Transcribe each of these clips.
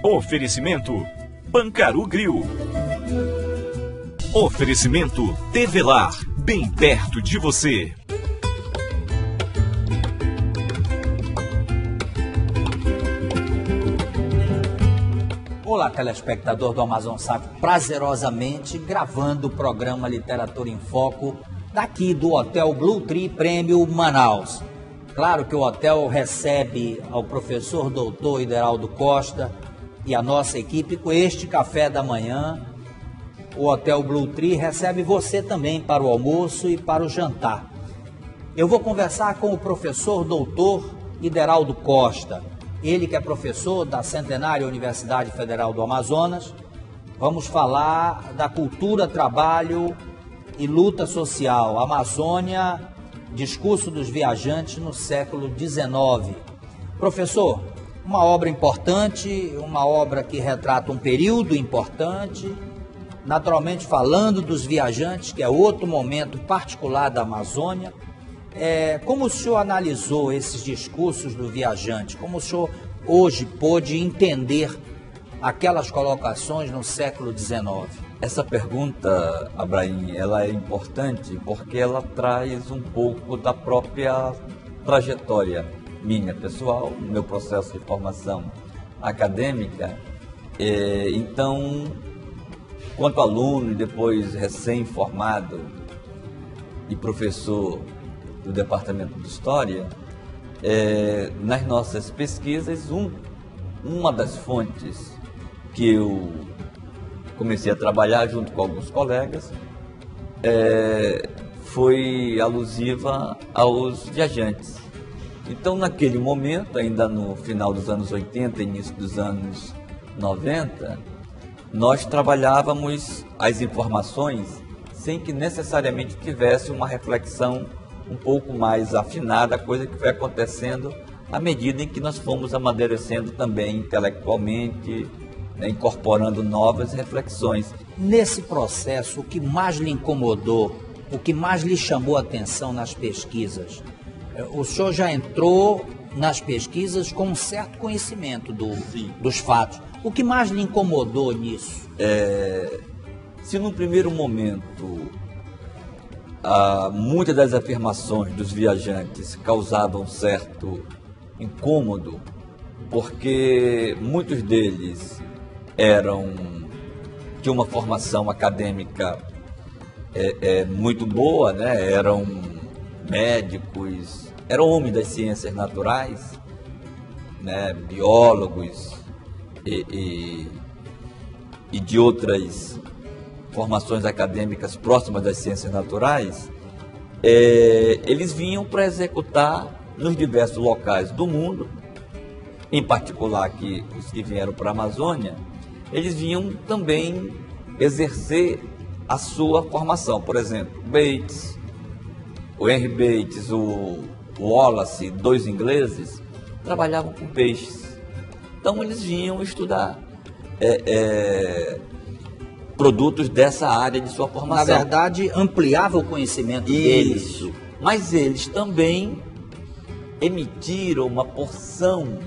Oferecimento Pancaru Grill. Oferecimento Tevelar, bem perto de você. Olá, telespectador do Amazon Saco, prazerosamente gravando o programa Literatura em Foco daqui do Hotel Blue Tree Prêmio Manaus. Claro que o hotel recebe ao professor doutor Ideraldo Costa e a nossa equipe com este café da manhã. O Hotel Blue Tree recebe você também para o almoço e para o jantar. Eu vou conversar com o professor doutor Ideraldo Costa, ele que é professor da Centenária Universidade Federal do Amazonas. Vamos falar da cultura, trabalho e luta social, Amazônia, discurso dos viajantes no século XIX. Professor, uma obra importante, uma obra que retrata um período importante, naturalmente falando dos viajantes, que é outro momento particular da Amazônia. Como o senhor analisou esses discursos do viajante? Como o senhor hoje pôde entender aquelas colocações no século XIX? Essa pergunta, Abraim, ela é importante porque ela traz um pouco da própria trajetória minha pessoal, meu processo de formação acadêmica. Então, quanto aluno e depois recém-formado e professor do Departamento de História, nas nossas pesquisas, uma das fontes que eu comecei a trabalhar junto com alguns colegas foi alusiva aos viajantes. Então, naquele momento, ainda no final dos anos 80, início dos anos 90, nós trabalhávamos as informações sem que necessariamente tivesse uma reflexão um pouco mais afinada, coisa que foi acontecendo à medida em que nós fomos amadurecendo também intelectualmente, incorporando novas reflexões. Nesse processo, o que mais lhe incomodou, o que mais lhe chamou a atenção nas pesquisas? O senhor já entrou nas pesquisas com um certo conhecimento dos fatos. O que mais lhe incomodou nisso? Se num primeiro momento muitas das afirmações dos viajantes causavam certo incômodo, porque muitos deles tinham uma formação acadêmica muito boa, né? Eram médicos, eram homens das ciências naturais, né? Biólogos e de outras formações acadêmicas próximas das ciências naturais. Eles vinham para executar nos diversos locais do mundo, em particular os que vieram para a Amazônia, eles vinham também exercer a sua formação. Por exemplo, Bates, o Henry Bates, o Wallace, dois ingleses, trabalhavam com peixes. Então eles vinham estudar produtos dessa área de sua formação. Na verdade, ampliava o conhecimento deles. Isso. Mas eles também emitiram uma porção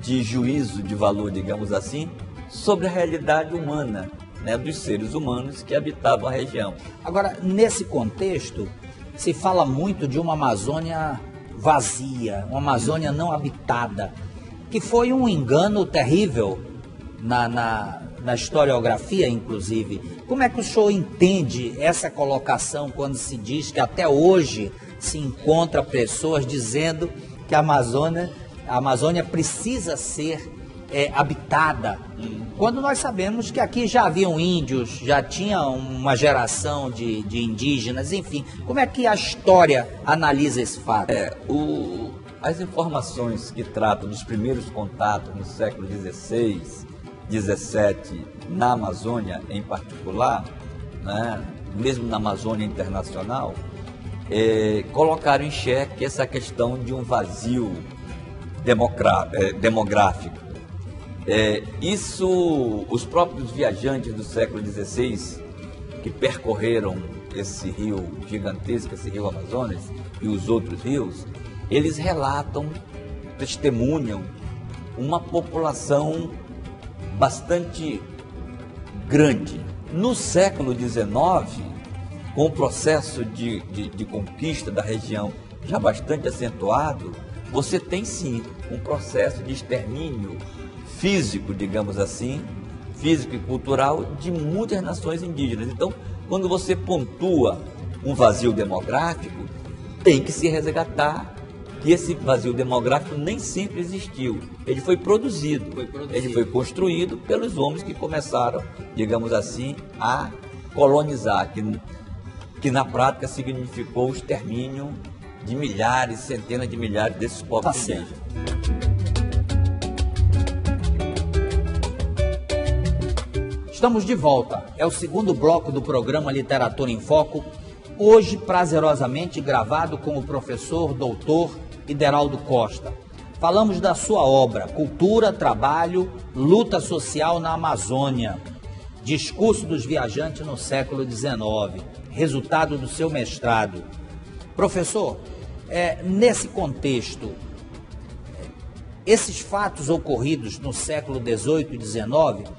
de juízo de valor, digamos assim, sobre a realidade humana, né, dos seres humanos que habitavam a região. Agora, nesse contexto, se fala muito de uma Amazônia vazia, uma Amazônia não habitada, que foi um engano terrível na historiografia, inclusive. Como é que o senhor entende essa colocação quando se diz que até hoje se encontra pessoas dizendo que a Amazônia precisa ser habitada, quando nós sabemos que aqui já haviam índios, já tinha uma geração de indígenas, enfim. Como é que a história analisa esse fato? As informações que tratam dos primeiros contatos no século XVI, XVII, na Amazônia em particular, né, mesmo na Amazônia internacional, colocaram em xeque essa questão de um vazio demográfico. Os próprios viajantes do século XVI, que percorreram esse rio gigantesco, esse rio Amazonas e os outros rios, eles relatam, testemunham uma população bastante grande. No século XIX, com o processo de conquista da região já bastante acentuado, você tem sim um processo de extermínio físico, digamos assim, físico e cultural de muitas nações indígenas. Então, quando você pontua um vazio demográfico, tem que se resgatar que esse vazio demográfico nem sempre existiu. Ele foi produzido, ele foi construído pelos homens que começaram, digamos assim, a colonizar, que na prática significou o extermínio de milhares, centenas de milhares desses povos indígenas. Estamos de volta. É o segundo bloco do programa Literatura em Foco, hoje prazerosamente gravado com o professor doutor Ideraldo Costa. Falamos da sua obra, Cultura, Trabalho, Luta Social na Amazônia, Discurso dos Viajantes no século XIX, resultado do seu mestrado. Professor, nesse contexto, esses fatos ocorridos no século XVIII e XIX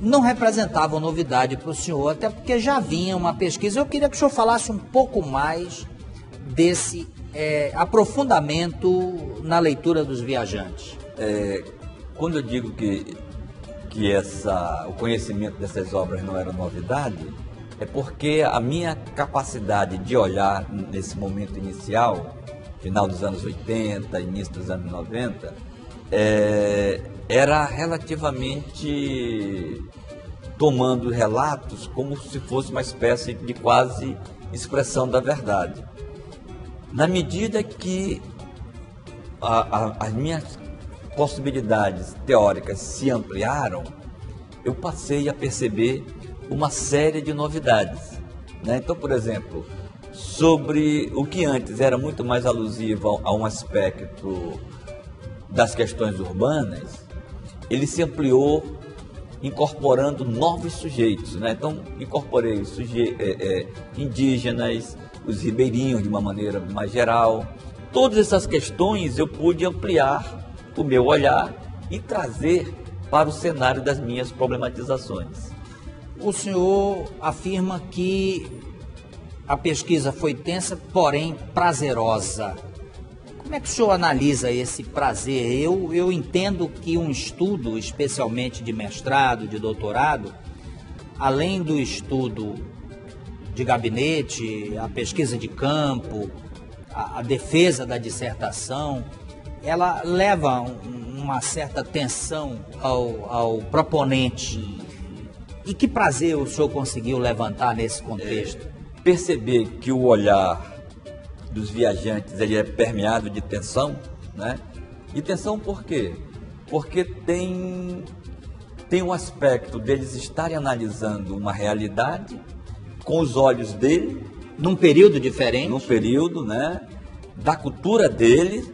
não representavam novidade para o senhor, até porque já vinha uma pesquisa. Eu queria que o senhor falasse um pouco mais desse aprofundamento na leitura dos viajantes. Quando eu digo que o conhecimento dessas obras não era novidade, é porque a minha capacidade de olhar nesse momento inicial, final dos anos 80, início dos anos 90, era relativamente tomando relatos como se fosse uma espécie de quase expressão da verdade. Na medida que as minhas possibilidades teóricas se ampliaram, eu passei a perceber uma série de novidades, né? Então, por exemplo, sobre o que antes era muito mais alusivo a um aspecto das questões urbanas, ele se ampliou incorporando novos sujeitos, né? Então, incorporei indígenas, os ribeirinhos de uma maneira mais geral. Todas essas questões eu pude ampliar o meu olhar e trazer para o cenário das minhas problematizações. O senhor afirma que a pesquisa foi tensa, porém prazerosa. Como é que o senhor analisa esse prazer? Eu entendo que um estudo, especialmente de mestrado, de doutorado, além do estudo de gabinete, a pesquisa de campo, a defesa da dissertação, ela leva uma certa tensão ao proponente. E que prazer o senhor conseguiu levantar nesse contexto? Perceber que o olhar dos viajantes ele é permeado de tensão, né? E tensão por quê? Porque tem um aspecto deles estarem analisando uma realidade com os olhos dele. Num período diferente. Num período, né? Da cultura dele,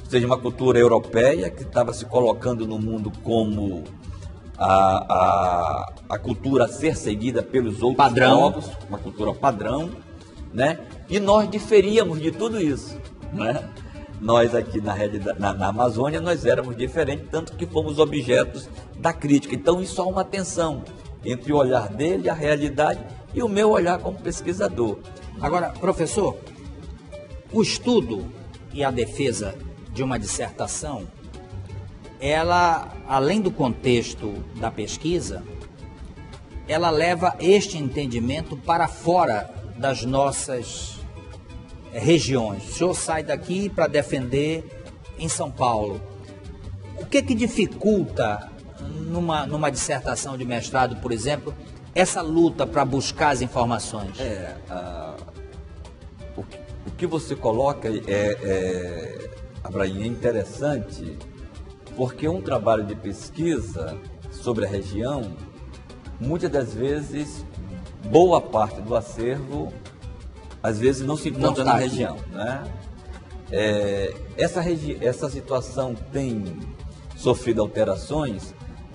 ou seja, uma cultura europeia que estava se colocando no mundo como a cultura a ser seguida pelos outros povos, uma cultura padrão, né? E nós diferíamos de tudo isso, né? Nós aqui na Amazônia, nós éramos diferentes, tanto que fomos objetos da crítica. Então isso há uma tensão entre o olhar dele, a realidade, e o meu olhar como pesquisador. Agora, professor, o estudo e a defesa de uma dissertação, ela, além do contexto da pesquisa, ela leva este entendimento para fora das nossas regiões. O senhor sai daqui para defender em São Paulo. O que dificulta numa dissertação de mestrado, por exemplo, essa luta para buscar as informações? O que você coloca Abraim, é interessante, porque um trabalho de pesquisa sobre a região, muitas das vezes, boa parte do acervo, às vezes não se encontra na região, né? Essa situação tem sofrido alterações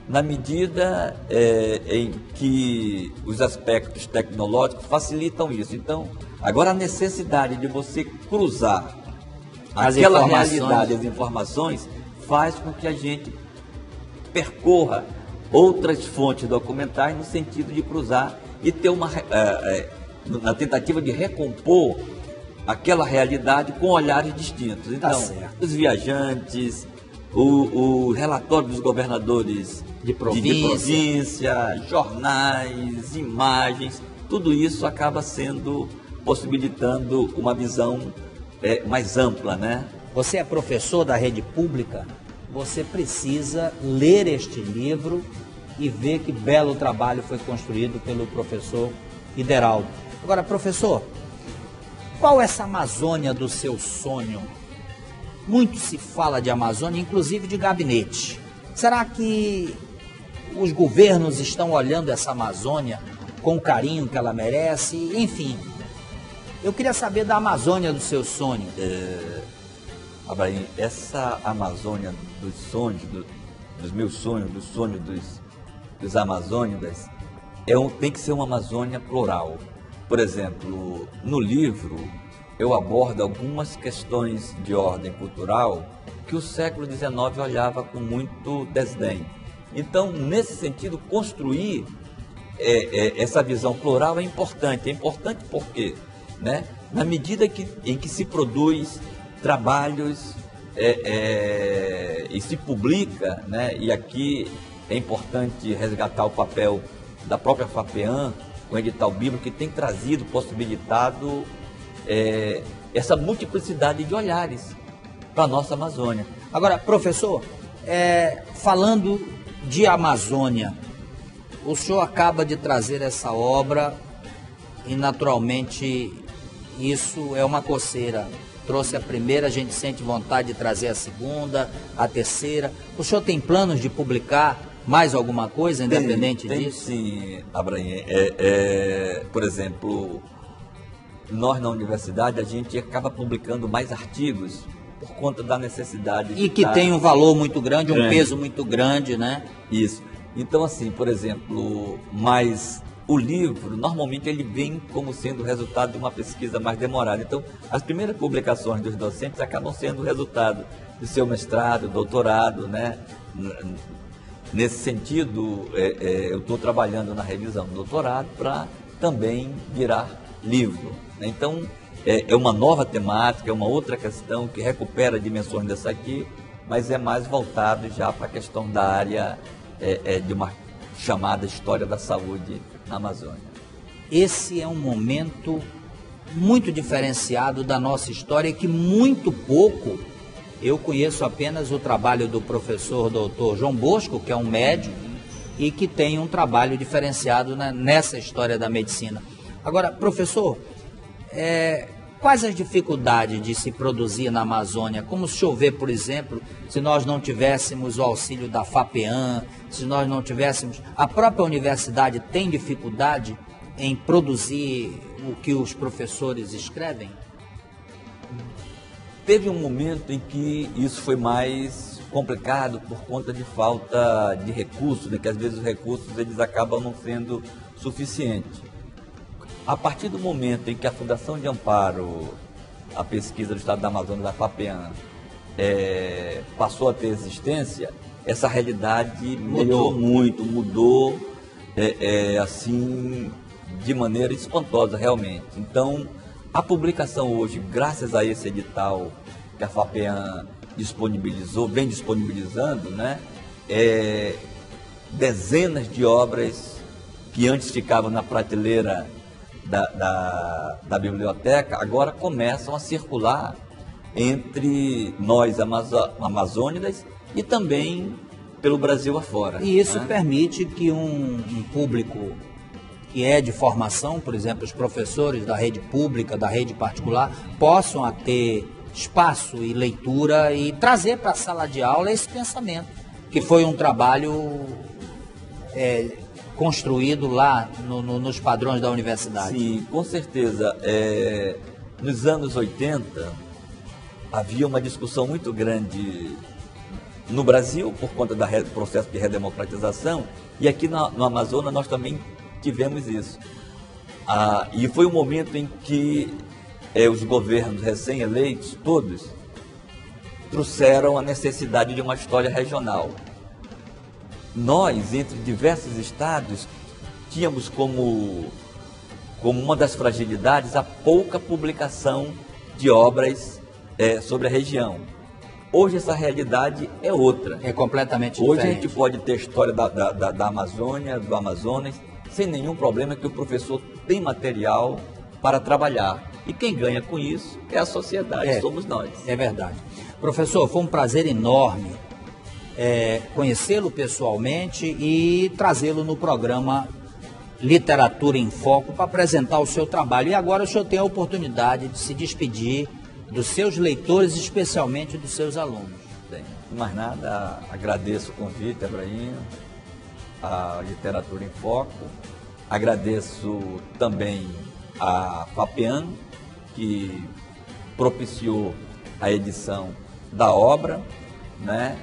na medida em que os aspectos tecnológicos facilitam isso. Então, agora a necessidade de você cruzar aquela realidade, as informações, faz com que a gente percorra outras fontes documentais no sentido de cruzar e ter na tentativa de recompor aquela realidade com olhares distintos. Então, os viajantes, o relatório dos governadores de província, jornais, imagens, tudo isso acaba possibilitando uma visão mais ampla, né? Você é professor da rede pública, você precisa ler este livro e ver que belo trabalho foi construído pelo professor Ideraldo. Agora, professor, qual é essa Amazônia do seu sonho? Muito se fala de Amazônia, inclusive de gabinete. Será que os governos estão olhando essa Amazônia com o carinho que ela merece? Enfim, eu queria saber da Amazônia do seu sonho. Abraim, essa Amazônia dos sonhos, dos meus sonhos, dos sonhos dos amazônidas, tem que ser uma Amazônia plural. Por exemplo, no livro eu abordo algumas questões de ordem cultural que o século XIX olhava com muito desdém. Então, nesse sentido, construir essa visão plural é importante. É importante porque, né, na medida em que se produz trabalhos e se publica, né, e aqui é importante resgatar o papel da própria FAPEAM, com o edital bíblico, que tem trazido, possibilitado essa multiplicidade de olhares para a nossa Amazônia. Agora, professor, falando de Amazônia, o senhor acaba de trazer essa obra e, naturalmente, isso é uma coceira. Trouxe a primeira, a gente sente vontade de trazer a segunda, a terceira. O senhor tem planos de publicar mais alguma coisa, independente disso? Sim, Abraim. Por exemplo, nós na universidade, a gente acaba publicando mais artigos por conta da necessidade. E que tem um valor muito grande, um peso muito grande, né? Isso. Então, assim, por exemplo, mas o livro, normalmente, ele vem como sendo resultado de uma pesquisa mais demorada. Então, as primeiras publicações dos docentes acabam sendo resultado do seu mestrado, doutorado, né? Nesse sentido, eu estou trabalhando na revisão do doutorado para também virar livro. Então, é uma nova temática, é uma outra questão que recupera dimensões dessa aqui, mas é mais voltado já para a questão da área de uma chamada História da Saúde na Amazônia. Esse é um momento muito diferenciado da nossa história que muito pouco, eu conheço apenas o trabalho do professor doutor João Bosco, que é um médico, e que tem um trabalho diferenciado nessa história da medicina. Agora, professor, quais as dificuldades de se produzir na Amazônia? Como se chover, por exemplo, se nós não tivéssemos o auxílio da FAPEAM, se nós não tivéssemos... A própria universidade tem dificuldade em produzir o que os professores escrevem? Teve um momento em que isso foi mais complicado por conta de falta de recursos, né? Que às vezes os recursos eles acabam não sendo suficientes. A partir do momento em que a Fundação de Amparo à Pesquisa do Estado da Amazônia, da FAPEAM, passou a ter existência, essa realidade melhorou muito, mudou assim, de maneira espantosa realmente. Então, a publicação hoje, graças a esse edital que a FAPEAM disponibilizou, vem disponibilizando, né, dezenas de obras que antes ficavam na prateleira da biblioteca, agora começam a circular entre nós amazônidas e também pelo Brasil afora. E isso, né, permite que um público que é de formação, por exemplo, os professores da rede pública, da rede particular, possam ter espaço e leitura e trazer para a sala de aula esse pensamento, que foi um trabalho construído lá nos padrões da universidade. Sim, com certeza. Nos anos 80, havia uma discussão muito grande no Brasil, por conta do processo de redemocratização, e aqui no Amazonas nós também tivemos isso. E foi um momento em que os governos recém-eleitos, todos, trouxeram a necessidade de uma história regional. nós, entre diversos estados, tínhamos como uma das fragilidades a pouca publicação de obras sobre a região. Hoje essa realidade é outra. É completamente Hoje diferente. a gente pode ter a história da Amazônia, do Amazonas, sem nenhum problema, que o professor tem material para trabalhar. E quem ganha com isso é a sociedade, somos nós. É verdade. Professor, foi um prazer enorme conhecê-lo pessoalmente e trazê-lo no programa Literatura em Foco para apresentar o seu trabalho. E agora o senhor tem a oportunidade de se despedir dos seus leitores, especialmente dos seus alunos. Bem, mais nada, agradeço o convite, Abraim, a Literatura em Foco, agradeço também a FAPEAN, que propiciou a edição da obra, né?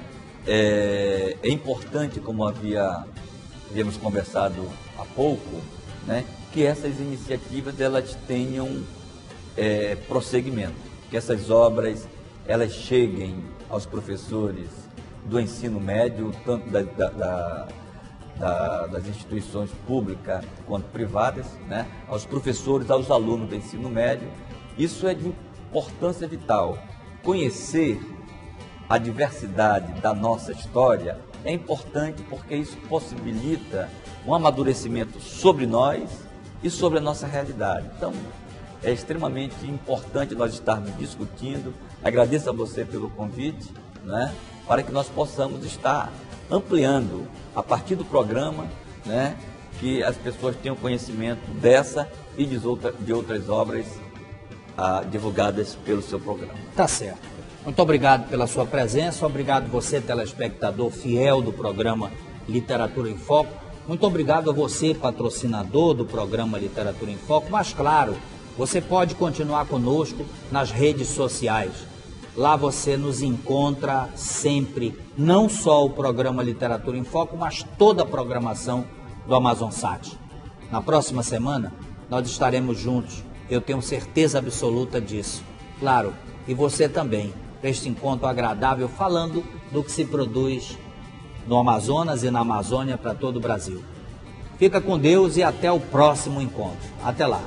É importante, como havíamos conversado há pouco, né, que essas iniciativas elas tenham prosseguimento, que essas obras elas cheguem aos professores do ensino médio, tanto das instituições públicas quanto privadas, né, aos professores, aos alunos do ensino médio. Isso é de importância vital. Conhecer a diversidade da nossa história é importante porque isso possibilita um amadurecimento sobre nós e sobre a nossa realidade. Então, é extremamente importante nós estarmos discutindo. Agradeço a você pelo convite, né, para que nós possamos estar ampliando, a partir do programa, né, que as pessoas tenham conhecimento dessa e de outras obras divulgadas pelo seu programa. Tá certo. Muito obrigado pela sua presença, obrigado você, telespectador fiel do programa Literatura em Foco, muito obrigado a você, patrocinador do programa Literatura em Foco, mas claro, você pode continuar conosco nas redes sociais. Lá você nos encontra sempre, não só o programa Literatura em Foco, mas toda a programação do Amazonsat. Na próxima semana, nós estaremos juntos, eu tenho certeza absoluta disso. Claro, e você também, para este encontro agradável, falando do que se produz no Amazonas e na Amazônia para todo o Brasil. Fica com Deus e até o próximo encontro. Até lá.